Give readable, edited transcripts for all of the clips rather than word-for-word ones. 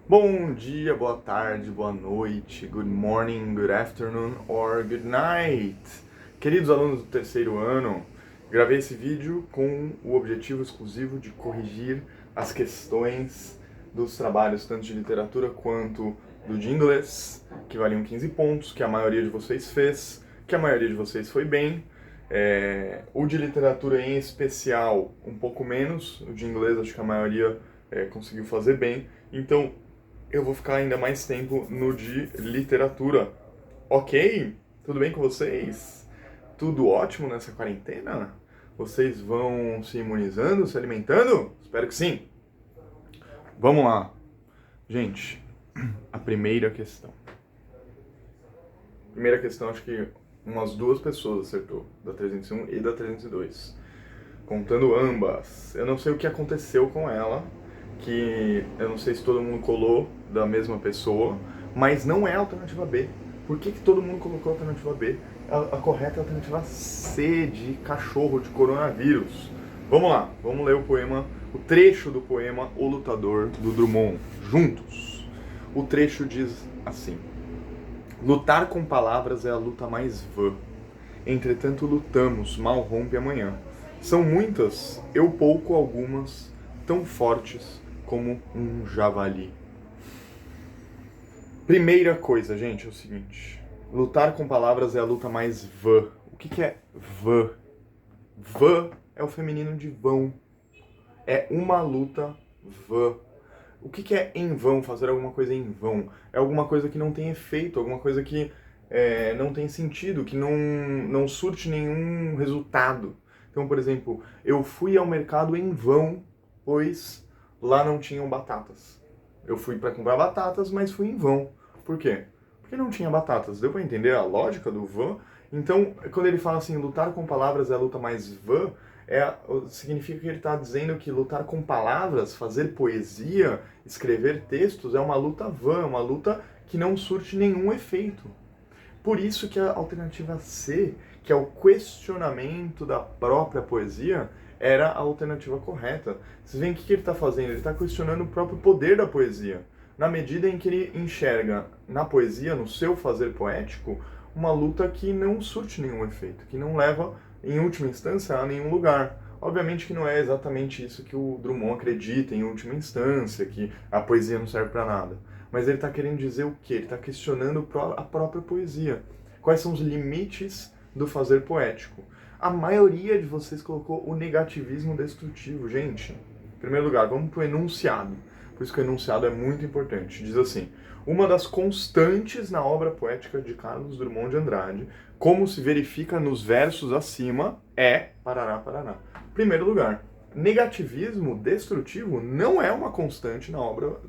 Bom dia, boa tarde, boa noite, good morning, good afternoon or good night. Queridos alunos do terceiro ano, gravei esse vídeo com o objetivo exclusivo de corrigir as questões dos trabalhos tanto de literatura quanto do de inglês, que valiam 15 pontos, que a maioria de vocês fez, que a maioria de vocês foi bem. O de literatura em especial, um pouco menos, o de inglês acho que a maioria conseguiu fazer bem. Então, eu vou ficar ainda mais tempo no de literatura. Ok? Tudo bem com vocês? Tudo ótimo nessa quarentena? Vocês vão se imunizando, se alimentando? Espero que sim. Vamos lá. Gente, a primeira questão. Primeira questão, acho que umas duas pessoas acertou, da 301 e da 302. Contando ambas. Eu não sei o que aconteceu com ela, que eu não sei se todo mundo colou da mesma pessoa, mas não é a alternativa B. Por que todo mundo colocou a alternativa B? A correta é a alternativa C, de cachorro, de coronavírus. Vamos lá, vamos ler o poema, o trecho do poema O Lutador, do Drummond, juntos. O trecho diz assim: lutar com palavras é a luta mais vã. Entretanto lutamos, mal rompe amanhã. São muitas, eu pouco algumas, tão fortes como um javali. Primeira coisa, gente, é o seguinte. Lutar com palavras é a luta mais vã. O que é vã? Vã é o feminino de vão. É uma luta vã. O que é em vão? Fazer alguma coisa em vão? É alguma coisa que não tem efeito, alguma coisa que não tem sentido, que não surte nenhum resultado. Então, por exemplo, eu fui ao mercado em vão, pois lá não tinham batatas. Eu fui para comprar batatas, mas fui em vão. Por quê? Porque não tinha batatas. Deu para entender a lógica do vã? Então, quando ele fala assim, lutar com palavras é a luta mais vã, significa que ele está dizendo que lutar com palavras, fazer poesia, escrever textos é uma luta vã, uma luta que não surte nenhum efeito. Por isso que a alternativa C, que é o questionamento da própria poesia, era a alternativa correta. Vocês veem o que ele está fazendo? Ele está questionando o próprio poder da poesia. Na medida em que ele enxerga na poesia, no seu fazer poético, uma luta que não surte nenhum efeito, que não leva, em última instância, a nenhum lugar. Obviamente que não é exatamente isso que o Drummond acredita em última instância, que a poesia não serve para nada. Mas ele está querendo dizer o quê? Ele está questionando a própria poesia. Quais são os limites do fazer poético? A maioria de vocês colocou o negativismo destrutivo. Gente, em primeiro lugar, vamos para o enunciado. Por isso que o enunciado é muito importante. Diz assim: uma das constantes na obra poética de Carlos Drummond de Andrade, como se verifica nos versos acima, é parará, parará. Primeiro lugar, negativismo destrutivo não é uma constante na obra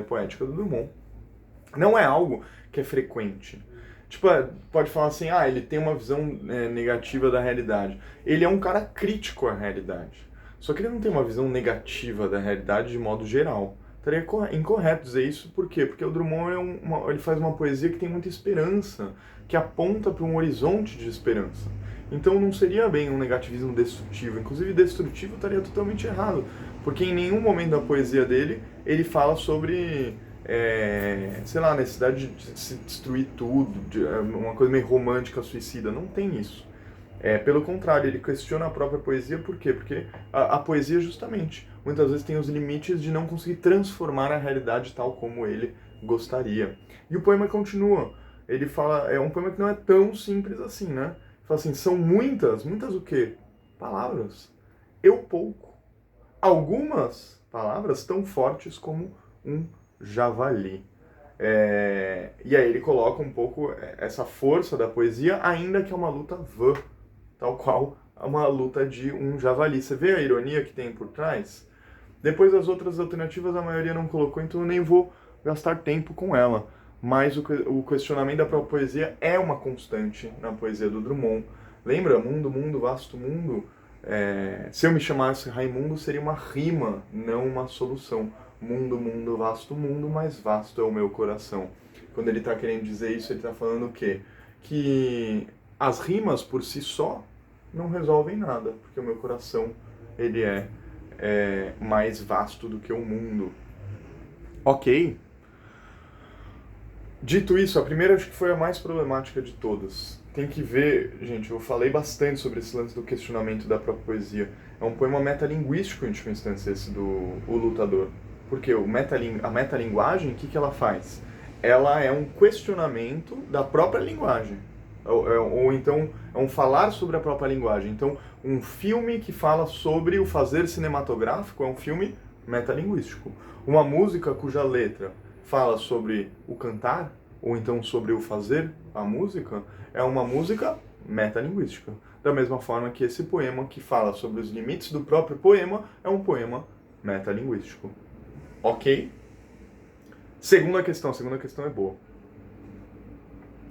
poética do Drummond. Não é algo que é frequente. Tipo, pode falar assim, ele tem uma visão negativa da realidade. Ele é um cara crítico à realidade. Só que ele não tem uma visão negativa da realidade de modo geral. Estaria incorreto dizer isso, por quê? Porque o Drummond ele faz uma poesia que tem muita esperança, que aponta para um horizonte de esperança. Então não seria bem um negativismo destrutivo. Inclusive, destrutivo estaria totalmente errado, porque em nenhum momento da poesia dele ele fala sobre, sei lá, a necessidade de se destruir tudo, uma coisa meio romântica, suicida. Não tem isso. Pelo contrário, ele questiona a própria poesia, por quê? Porque a poesia, justamente, muitas vezes tem os limites de não conseguir transformar a realidade tal como ele gostaria. E o poema continua. Ele fala, é um poema que não é tão simples assim, né? Fala assim, são muitas, muitas o quê? Palavras. Eu pouco. Algumas palavras tão fortes como um javali. E aí ele coloca um pouco essa força da poesia, ainda que é uma luta vã, tal qual uma luta de um javali. Você vê a ironia que tem por trás? Depois as outras alternativas a maioria não colocou, então eu nem vou gastar tempo com ela. Mas o questionamento da própria poesia é uma constante na poesia do Drummond. Lembra? Mundo, mundo, vasto mundo. Se eu me chamasse Raimundo, seria uma rima, não uma solução. Mundo, mundo, vasto mundo, mais vasto é o meu coração. Quando ele está querendo dizer isso, ele está falando o quê? Que as rimas por si só não resolvem nada, porque o meu coração ele é mais vasto do que o mundo. Ok? Dito isso, a primeira acho que foi a mais problemática de todas. Tem que ver, gente, eu falei bastante sobre esse lance do questionamento da própria poesia. É um poema metalinguístico, em última instância, esse do O Lutador. Porque a metalinguagem, o que, que ela faz? Ela é um questionamento da própria linguagem. Ou então, é um falar sobre a própria linguagem. Então, um filme que fala sobre o fazer cinematográfico é um filme metalinguístico. Uma música cuja letra fala sobre o cantar, ou então sobre o fazer a música, é uma música metalinguística. Da mesma forma que esse poema que fala sobre os limites do próprio poema é um poema metalinguístico. Ok? A segunda questão é boa.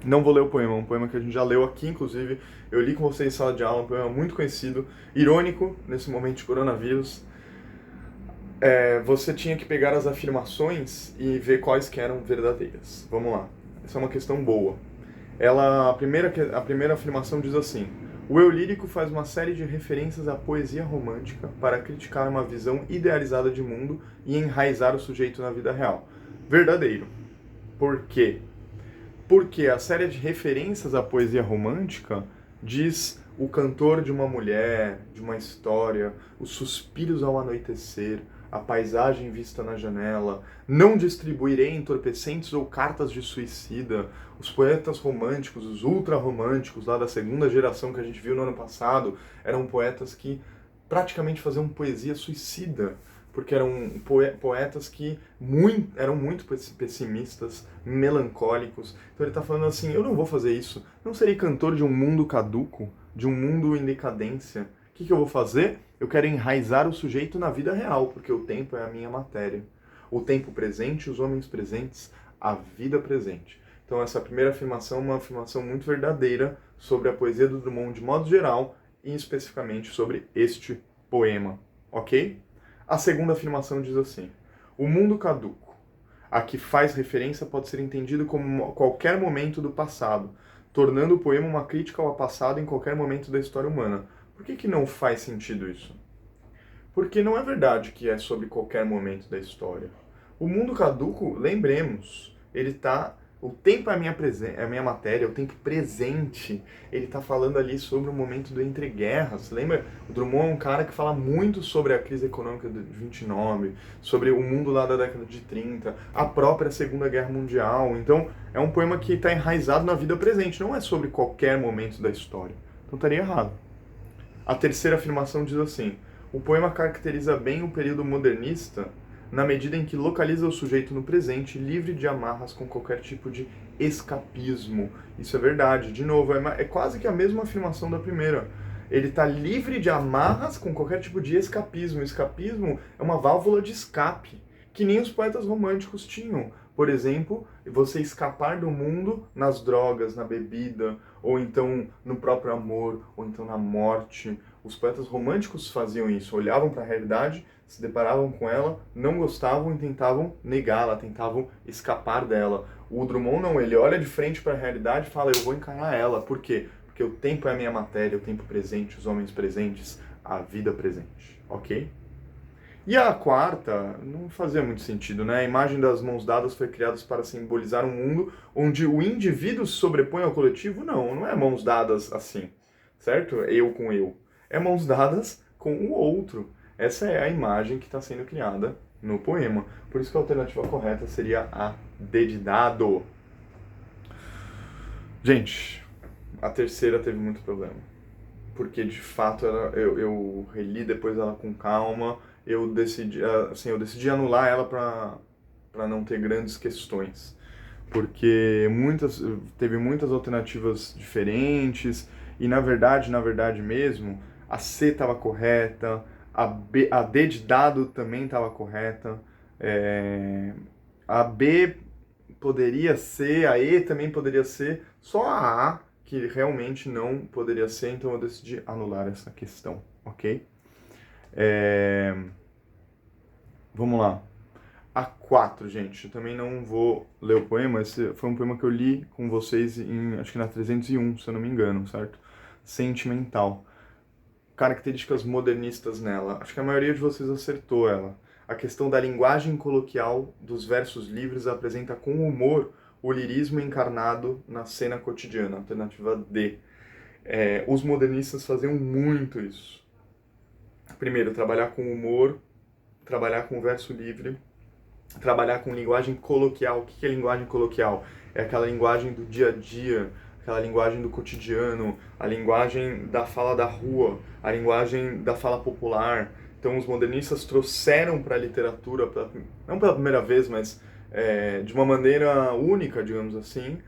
Não vou ler o poema, é um poema que a gente já leu aqui, inclusive. Eu li com vocês em sala de aula, um poema muito conhecido, irônico nesse momento de coronavírus. Você tinha que pegar as afirmações e ver quais que eram verdadeiras. Vamos lá. Essa é uma questão boa. A primeira afirmação diz assim: o eu lírico faz uma série de referências à poesia romântica para criticar uma visão idealizada de mundo e enraizar o sujeito na vida real. Verdadeiro. Por quê? Porque a série de referências à poesia romântica diz o cantor de uma mulher, de uma história, os suspiros ao anoitecer, a paisagem vista na janela, não distribuirei entorpecentes ou cartas de suicida, os poetas românticos, os ultra-românticos lá da segunda geração que a gente viu no ano passado, eram poetas que praticamente faziam poesia suicida, porque eram poetas que eram muito pessimistas, melancólicos. Então ele está falando assim, eu não vou fazer isso, não serei cantor de um mundo caduco, de um mundo em decadência. O que eu vou fazer? Eu quero enraizar o sujeito na vida real, porque o tempo é a minha matéria. O tempo presente, os homens presentes, a vida presente. Então essa primeira afirmação é uma afirmação muito verdadeira sobre a poesia do Drummond de modo geral e especificamente sobre este poema, ok? A segunda afirmação diz assim: o mundo caduco, a que faz referência, pode ser entendido como qualquer momento do passado, tornando o poema uma crítica ao passado em qualquer momento da história humana. Por que não faz sentido isso? Porque não é verdade que é sobre qualquer momento da história. O mundo caduco, lembremos, ele tá. O tempo é a minha matéria, o tempo presente. Ele está falando ali sobre o momento do entreguerras. Lembra? O Drummond é um cara que fala muito sobre a crise econômica de 29, sobre o mundo lá da década de 30, a própria Segunda Guerra Mundial. Então, é um poema que está enraizado na vida presente, não é sobre qualquer momento da história. Então, estaria errado. A terceira afirmação diz assim: o poema caracteriza bem o período modernista na medida em que localiza o sujeito no presente, livre de amarras com qualquer tipo de escapismo. Isso é verdade. De novo, é quase que a mesma afirmação da primeira. Ele está livre de amarras com qualquer tipo de escapismo. O escapismo é uma válvula de escape, que nem os poetas românticos tinham. Por exemplo, você escapar do mundo nas drogas, na bebida, ou então no próprio amor, ou então na morte. Os poetas românticos faziam isso, olhavam para a realidade, se deparavam com ela, não gostavam e tentavam negá-la, tentavam escapar dela. O Drummond não, ele olha de frente para a realidade e fala, eu vou encarar ela. Por quê? Porque o tempo é a minha matéria, o tempo presente, os homens presentes, a vida presente, ok? E a quarta, não fazia muito sentido, né? A imagem das mãos dadas foi criada para simbolizar um mundo onde o indivíduo se sobrepõe ao coletivo? Não, não é mãos dadas assim, certo? Eu com eu. É mãos dadas com o outro. Essa é a imagem que está sendo criada no poema. Por isso que a alternativa correta seria a dedidado. Gente, a terceira teve muito problema. Porque de fato eu reli depois ela com calma, eu decidi anular ela para não ter grandes questões. Porque teve muitas alternativas diferentes e na verdade mesmo, a C estava correta, a D de dado também estava correta, a B poderia ser, a E também poderia ser, só a A que realmente não poderia ser, então eu decidi anular essa questão, ok? Vamos lá. A 4, gente, eu também não vou ler o poema, esse foi um poema que eu li com vocês acho que na 301, se eu não me engano, certo? Sentimental. Características modernistas nela. Acho que a maioria de vocês acertou ela. A questão da linguagem coloquial dos versos livres apresenta com humor o lirismo encarnado na cena cotidiana, alternativa D. Os modernistas faziam muito isso. Primeiro, trabalhar com humor, trabalhar com verso livre, trabalhar com linguagem coloquial. O que é linguagem coloquial? É aquela linguagem do dia a dia, aquela linguagem do cotidiano, a linguagem da fala da rua, a linguagem da fala popular. Então os modernistas trouxeram para a literatura, não pela primeira vez, mas de uma maneira única, digamos assim,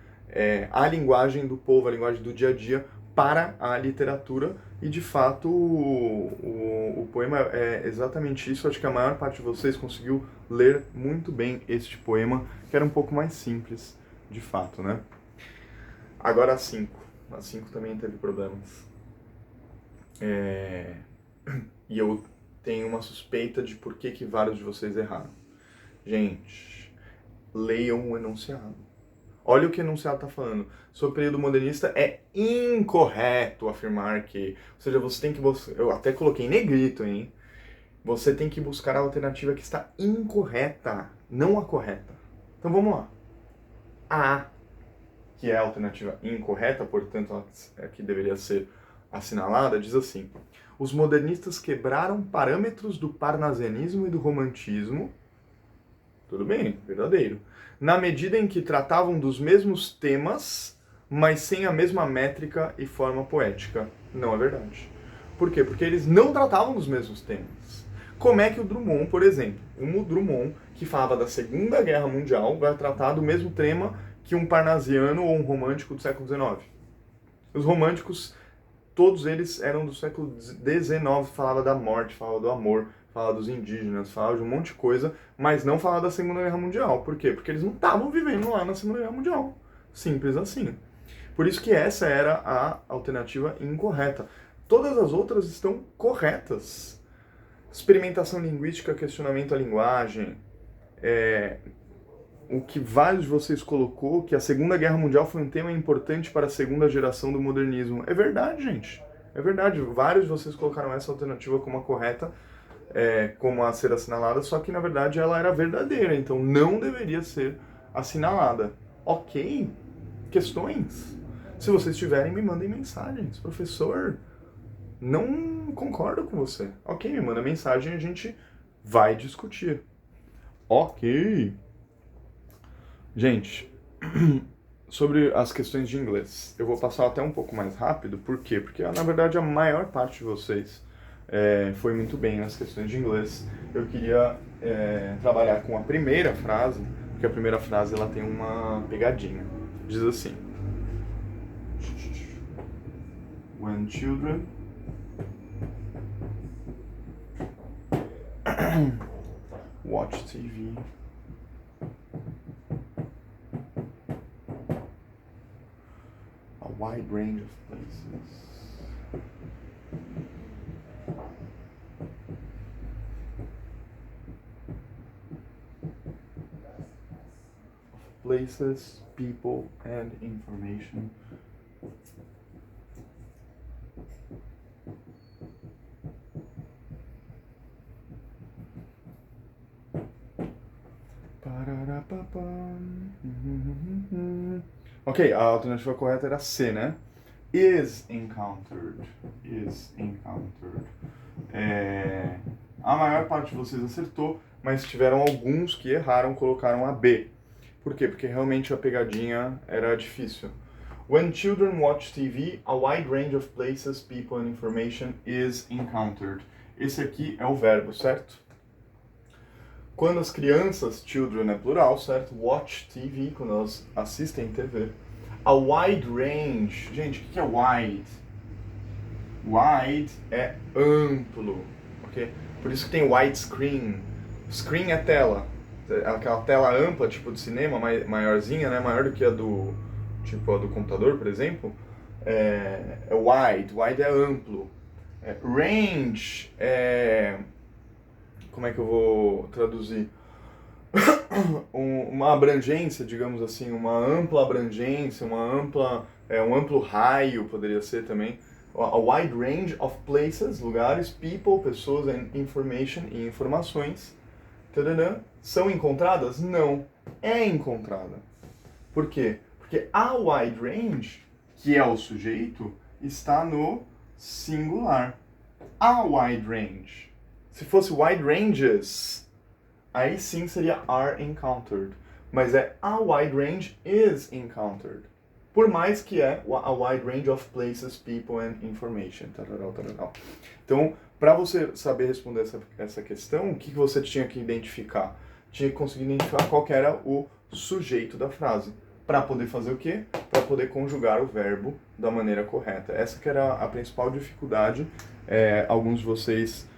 a linguagem do povo, a linguagem do dia a dia para a literatura, e de fato o poema é exatamente isso. Acho que a maior parte de vocês conseguiu ler muito bem este poema, que era um pouco mais simples, de fato, né? Agora a 5. A 5 também teve problemas. E eu tenho uma suspeita de por que vários de vocês erraram. Gente, leiam o enunciado. Olha o que o enunciado está falando. Sobre o período modernista, é incorreto afirmar que... Ou seja, você tem que buscar... Eu até coloquei em negrito, hein? Você tem que buscar a alternativa que está incorreta, não a correta. Então vamos lá. A, que é a alternativa incorreta, portanto, a que deveria ser assinalada, diz assim: os modernistas quebraram parâmetros do parnasianismo e do romantismo. Tudo bem, verdadeiro. Na medida em que tratavam dos mesmos temas, mas sem a mesma métrica e forma poética. Não é verdade. Por quê? Porque eles não tratavam dos mesmos temas. Como é que o Drummond, por exemplo, o Drummond, que falava da Segunda Guerra Mundial, vai tratar do mesmo tema que um parnasiano ou um romântico do século XIX? Os românticos, todos eles eram do século XIX, falava da morte, falava do amor, falava dos indígenas, falava de um monte de coisa, mas não falava da Segunda Guerra Mundial. Por quê? Porque eles não estavam vivendo lá na Segunda Guerra Mundial. Simples assim. Por isso que essa era a alternativa incorreta. Todas as outras estão corretas. Experimentação linguística, questionamento à linguagem. O que vários de vocês colocou, que a Segunda Guerra Mundial foi um tema importante para a segunda geração do modernismo. É verdade, gente. É verdade. Vários de vocês colocaram essa alternativa como a correta, como a ser assinalada, só que na verdade ela era verdadeira, então não deveria ser assinalada. Ok? Questões? Se vocês tiverem, me mandem mensagens. Professor, não concordo com você. Ok, me manda mensagem e a gente vai discutir. Ok. Gente, sobre as questões de inglês, eu vou passar até um pouco mais rápido. Por quê? Porque na verdade a maior parte de vocês foi muito bem nas questões de inglês. Eu queria trabalhar com a primeira frase, porque a primeira frase ela tem uma pegadinha. Diz assim: When children watch TV, a wide range of places. Places, people, and information. Ok, a alternativa correta era C, né? Is encountered. Is encountered. A maior parte de vocês acertou, mas tiveram alguns que erraram, colocaram a B. Por quê? Porque realmente a pegadinha era difícil. When children watch TV, a wide range of places, people and information is encountered. Esse aqui é o verbo, certo? Quando as crianças, children é plural, certo? Watch TV, quando elas assistem TV. A wide range. Gente, o que é wide? Wide é amplo, ok? Por isso que tem widescreen. Screen é tela. Aquela tela ampla, tipo de cinema, maiorzinha, né? Maior do que a do, tipo, a do computador, por exemplo. É wide. Wide é amplo. Range é... Como é que eu vou traduzir? Uma abrangência, digamos assim, uma ampla abrangência, um amplo raio, poderia ser também. A wide range of places, lugares, people, pessoas, and information, e informações. Tadadã. São encontradas? Não. É encontrada. Por quê? Porque a wide range, que é o sujeito, está no singular. A wide range. Se fosse wide ranges, aí sim seria are encountered. Mas é a wide range is encountered. Por mais que é a wide range of places, people and information. Então, para você saber responder essa questão, o que você tinha que identificar? Tinha que conseguir identificar qual que era o sujeito da frase. Para poder fazer o quê? Para poder conjugar o verbo da maneira correta. Essa que era a principal dificuldade. Alguns de vocês,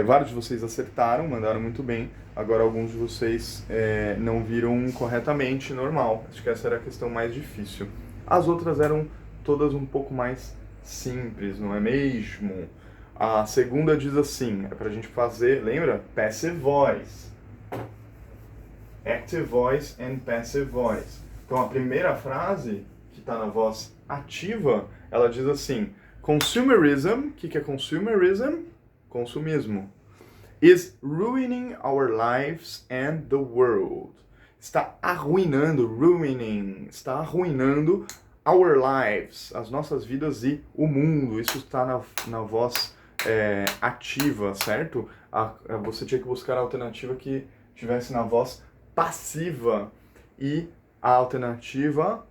vários de vocês acertaram, mandaram muito bem. Agora alguns de vocês não viram corretamente, normal. Acho que essa era a questão mais difícil. As outras eram todas um pouco mais simples, não é mesmo? A segunda diz assim, é pra gente fazer, lembra? Passive voice. Active voice and passive voice. Então a primeira frase, que está na voz ativa, ela diz assim, consumerism, o que é consumerism? Consumismo. Is ruining our lives and the world. Está arruinando, ruining, está arruinando our lives, as nossas vidas e o mundo. Isso está na voz ativa, certo? Você tinha que buscar a alternativa que tivesse na voz passiva. E a alternativa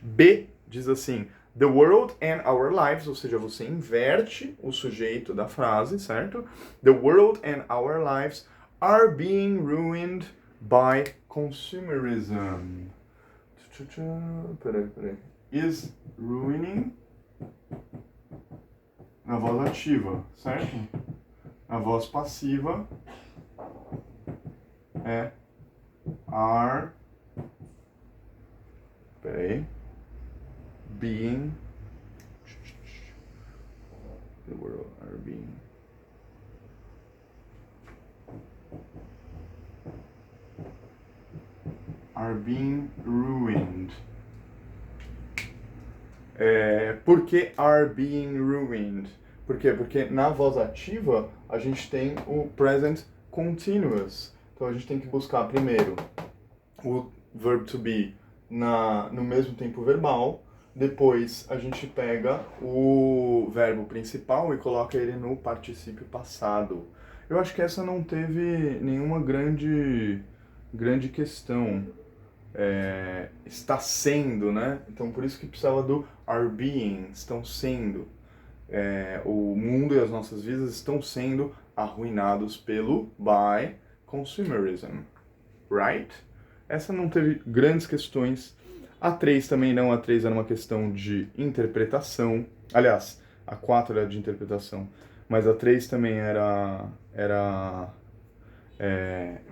B diz assim, the world and our lives, ou seja, você inverte o sujeito da frase, certo? The world and our lives are being ruined by consumerism. Peraí. Is ruining na voz ativa, certo? A voz passiva é are being the world are being ruined. Por que are being ruined? Por quê? Porque na voz ativa a gente tem o present continuous. Então a gente tem que buscar primeiro o verb to be no mesmo tempo verbal, depois a gente pega o verbo principal e coloca ele no particípio passado. Eu acho que essa não teve nenhuma grande questão. Está sendo, né? Então por isso que precisava do are being, estão sendo. O mundo e as nossas vidas estão sendo arruinados pelo by consumerism, right? Essa não teve grandes questões. A 3 também não, a 3 era uma questão de interpretação. Aliás, a 4 era de interpretação, mas a 3 também era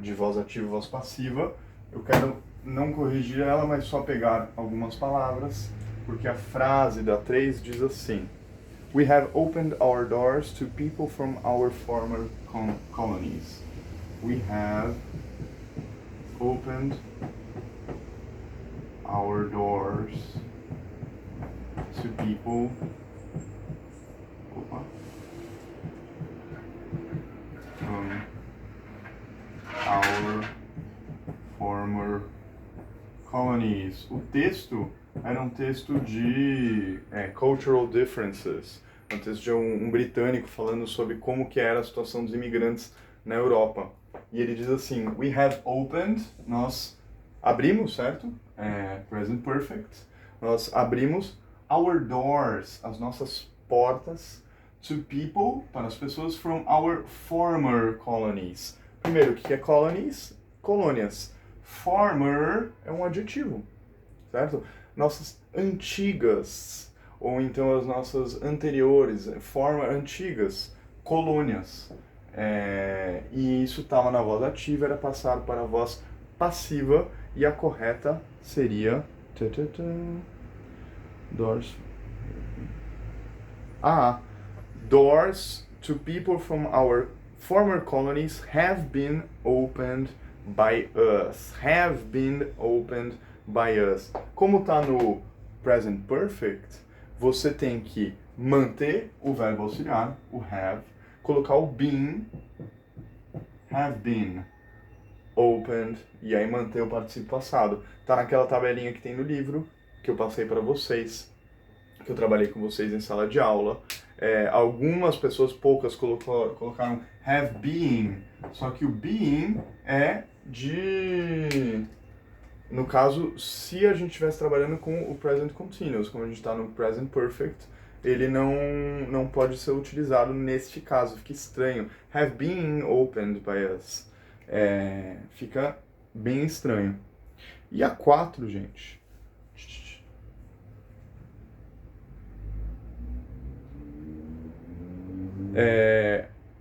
de voz ativa e voz passiva. Eu quero não corrigir ela, mas só pegar algumas palavras, porque a frase da 3 diz assim: We have opened our doors to people from our former colonies. We have opened our doors to people from our former colonies. O texto era um texto de cultural differences, um texto de um britânico falando sobre como que era a situação dos imigrantes na Europa. E ele diz assim, we have opened, nós abrimos, certo? Present perfect. Nós abrimos our doors, as nossas portas, to people, para as pessoas from our former colonies. Primeiro, o que é colonies? Colônias. Former é um adjetivo, certo? Nossas antigas, ou então as nossas anteriores, former, antigas, colônias. E isso estava na voz ativa, era passado para a voz passiva, e a correta seria doors. Doors to people from our former colonies have been opened by us. Have been opened by us. Como está no present perfect, você tem que manter o verbo auxiliar, o have, colocar o been, have been. opened, e aí manter o participo passado. Tá naquela tabelinha que tem no livro, que eu passei para vocês, que eu trabalhei com vocês em sala de aula. Algumas pessoas, poucas, colocaram have been, só que o being é de... No caso, se a gente estivesse trabalhando com o present continuous, como a gente está no present perfect, ele não pode ser utilizado neste caso, fica estranho. Have been opened by us. Fica bem estranho. E a 4, gente?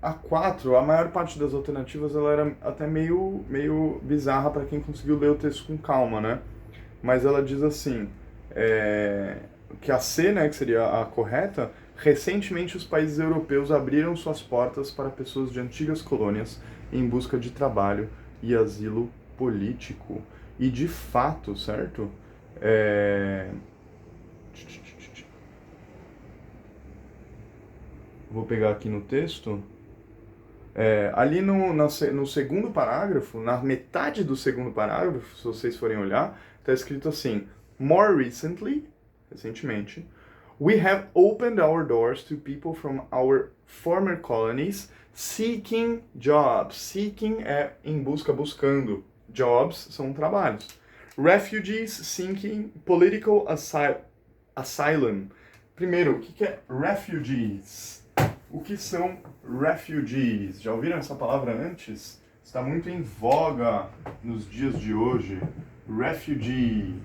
A 4, a maior parte das alternativas ela era até meio bizarra para quem conseguiu ler o texto com calma, né? Mas ela diz assim, que a C, né, que seria a correta, recentemente os países europeus abriram suas portas para pessoas de antigas colônias em busca de trabalho e asilo político. E de fato, certo? Vou pegar aqui no texto. Ali no segundo parágrafo, na metade do segundo parágrafo, se vocês forem olhar, está escrito assim: More recently, recentemente, we have opened our doors to people from our former colonies seeking jobs. Seeking é em busca, buscando. Jobs são trabalhos. Refugees seeking political asylum. Primeiro, o que é refugees? O que são refugees? Já ouviram essa palavra antes? Está muito em voga nos dias de hoje. Refugee.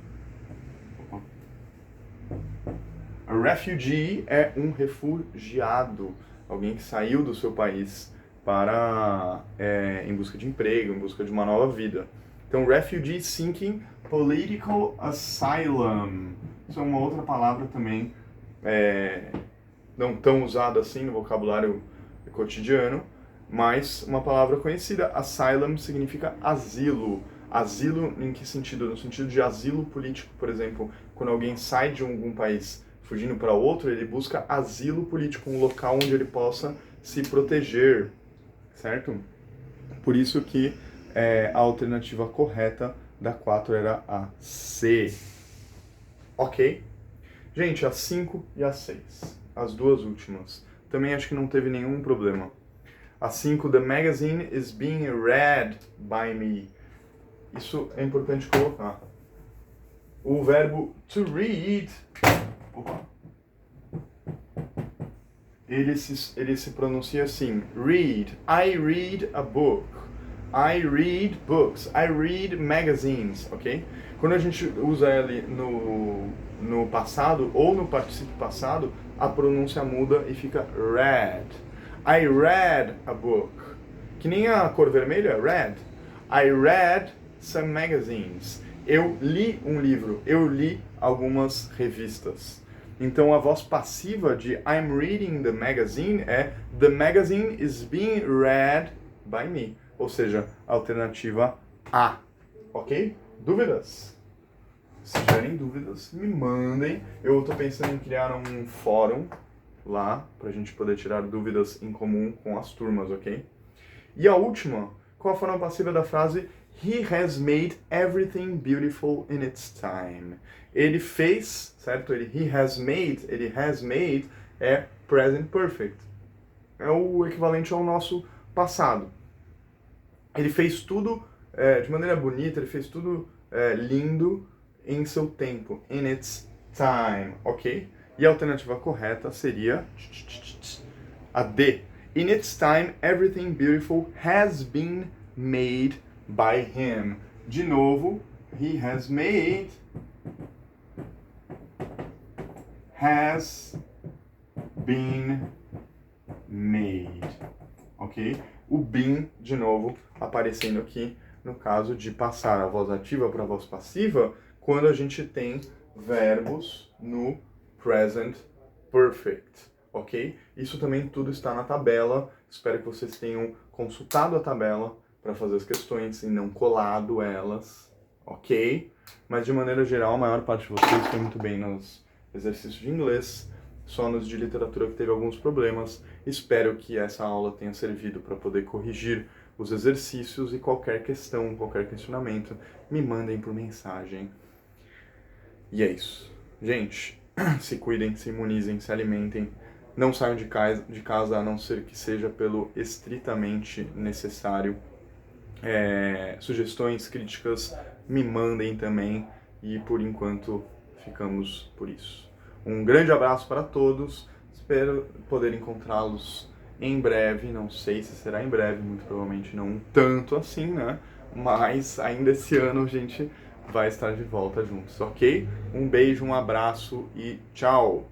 A refugee é um refugiado, alguém que saiu do seu país para em busca de emprego, em busca de uma nova vida. Então, refugee seeking political asylum. Isso é uma outra palavra também não tão usada assim no vocabulário cotidiano, mas uma palavra conhecida. Asylum significa asilo. Asilo em que sentido? No sentido de asilo político, por exemplo, quando alguém sai de algum país fugindo para outro, ele busca asilo político, um local onde ele possa se proteger, certo? Por isso que a alternativa correta da 4 era a C. Ok? Gente, a 5 e a 6. As duas últimas. Também acho que não teve nenhum problema. A 5, the magazine is being read by me. Isso é importante colocar. O verbo to read, ele se pronuncia assim, read. I read a book. I read books. I read magazines, ok? Quando a gente usa ele no passado ou no particípio passado, a pronúncia muda e fica read. I read a book. Que nem a cor vermelha, red. I read some magazines. Eu li um livro. Eu li algumas revistas. Então a voz passiva de I'm reading the magazine é the magazine is being read by me. Ou seja, alternativa A. Ok? Dúvidas? Se tiverem dúvidas, me mandem. Eu estou pensando em criar um fórum lá, para a gente poder tirar dúvidas em comum com as turmas, ok? E a última, qual a forma passiva da frase He has made everything beautiful in its time. Ele fez, certo? He has made é present perfect. É o equivalente ao nosso passado. Ele fez tudo de maneira bonita, ele fez tudo lindo em seu tempo, in its time, ok? E a alternativa correta seria a D. In its time, everything beautiful has been made by him. De novo, he has made, has been made, ok? O been, de novo, aparecendo aqui no caso de passar a voz ativa para a voz passiva, quando a gente tem verbos no present perfect, ok? Isso também tudo está na tabela. Espero que vocês tenham consultado a tabela para fazer as questões e não colado elas, ok? Mas de maneira geral, a maior parte de vocês foi muito bem nos exercícios de inglês, só nos de literatura que teve alguns problemas. Espero que essa aula tenha servido para poder corrigir os exercícios e qualquer questão, qualquer questionamento, me mandem por mensagem. E é isso. Gente, se cuidem, se imunizem, se alimentem. Não saiam de casa a não ser que seja pelo estritamente necessário. Sugestões, críticas, me mandem também. E por enquanto ficamos por isso. Um grande abraço para todos. Espero poder encontrá-los em breve. Não sei se será em breve, muito provavelmente não tanto assim, né? Mas ainda esse ano a gente vai estar de volta juntos, ok? Um beijo, um abraço e tchau!